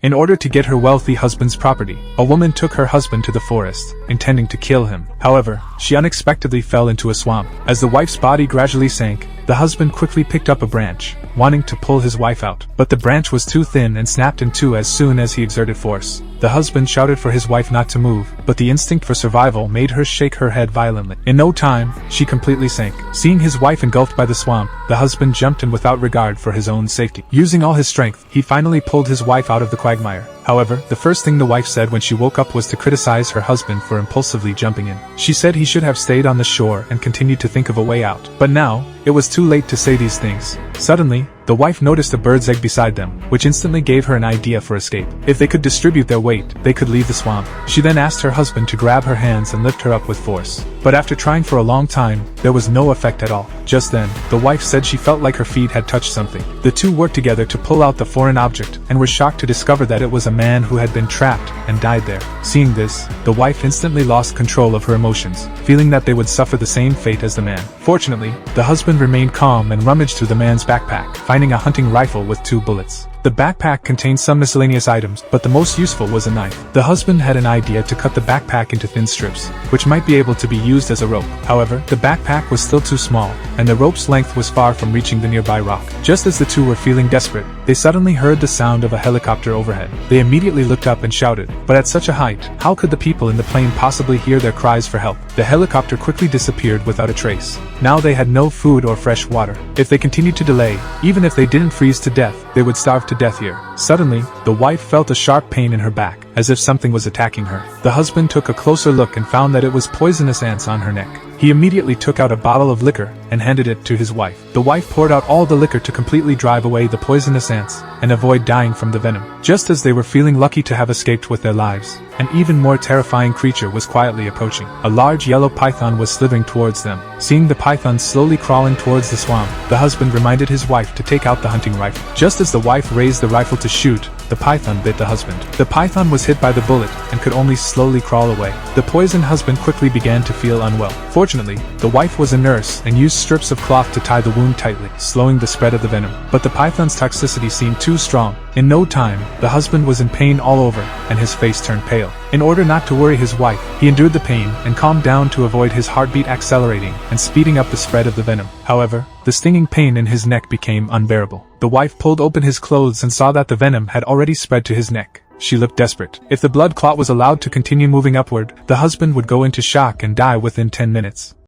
In order to get her wealthy husband's property, a woman took her husband to the forest, intending to kill him. However, she unexpectedly fell into a swamp. As the wife's body gradually sank, the husband quickly picked up a branch, wanting to pull his wife out. But the branch was too thin and snapped in two as soon as he exerted force. The husband shouted for his wife not to move, but the instinct for survival made her shake her head violently. In no time, she completely sank. Seeing his wife engulfed by the swamp, the husband jumped in without regard for his own safety. Using all his strength, he finally pulled his wife out of the quagmire. However, the first thing the wife said when she woke up was to criticize her husband for impulsively jumping in. She said he should have stayed on the shore and continued to think of a way out. But now, it was too late to say these things. Suddenly, the wife noticed a bird's egg beside them, which instantly gave her an idea for escape. If they could distribute their weight, they could leave the swamp. She then asked her husband to grab her hands and lift her up with force. But after trying for a long time, there was no effect at all. Just then, the wife said she felt like her feet had touched something. The two worked together to pull out the foreign object, and were shocked to discover that it was a man who had been trapped and died there. Seeing this, the wife instantly lost control of her emotions, feeling that they would suffer the same fate as the man. Fortunately, the husband remained calm and rummaged through the man's backpack, finding a hunting rifle with 2 bullets. The backpack contained some miscellaneous items, but the most useful was a knife. The husband had an idea to cut the backpack into thin strips, which might be able to be used as a rope. However, the backpack was still too small, and the rope's length was far from reaching the nearby rock. Just as the two were feeling desperate, they suddenly heard the sound of a helicopter overhead. They immediately looked up and shouted, but at such a height, how could the people in the plane possibly hear their cries for help? The helicopter quickly disappeared without a trace. Now they had no food or fresh water. If they continued to delay, even if they didn't freeze to death, they would starve to death here. Suddenly, the wife felt a sharp pain in her back, as if something was attacking her. The husband took a closer look and found that it was poisonous ants on her neck. He immediately took out a bottle of liquor and handed it to his wife. The wife poured out all the liquor to completely drive away the poisonous ants and avoid dying from the venom. Just as they were feeling lucky to have escaped with their lives, an even more terrifying creature was quietly approaching. A large yellow python was slithering towards them. Seeing the python slowly crawling towards the swamp, the husband reminded his wife to take out the hunting rifle. Just as the wife raised the rifle to shoot, the python bit the husband. The python was hit by the bullet and could only slowly crawl away. The poisoned husband quickly began to feel unwell. Fortunately, the wife was a nurse and used strips of cloth to tie the wound tightly, slowing the spread of the venom. But the python's toxicity seemed too strong. In no time, the husband was in pain all over, and his face turned pale. In order not to worry his wife, he endured the pain and calmed down to avoid his heartbeat accelerating and speeding up the spread of the venom. However, the stinging pain in his neck became unbearable. The wife pulled open his clothes and saw that the venom had already spread to his neck. She looked desperate. If the blood clot was allowed to continue moving upward, the husband would go into shock and die within 10 minutes.